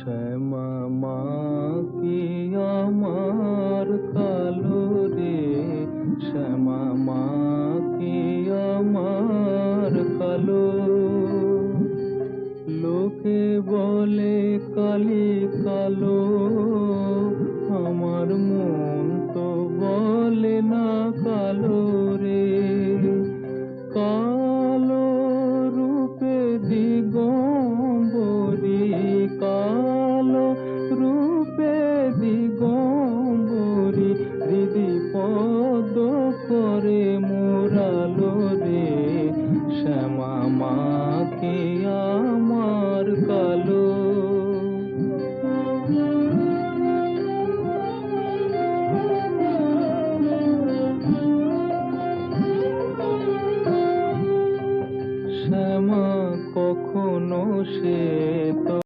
শ্যামা মা কি আমার কালো রে, শ্যামা মা কি আমার কালো। লোকে বলে কালি কালো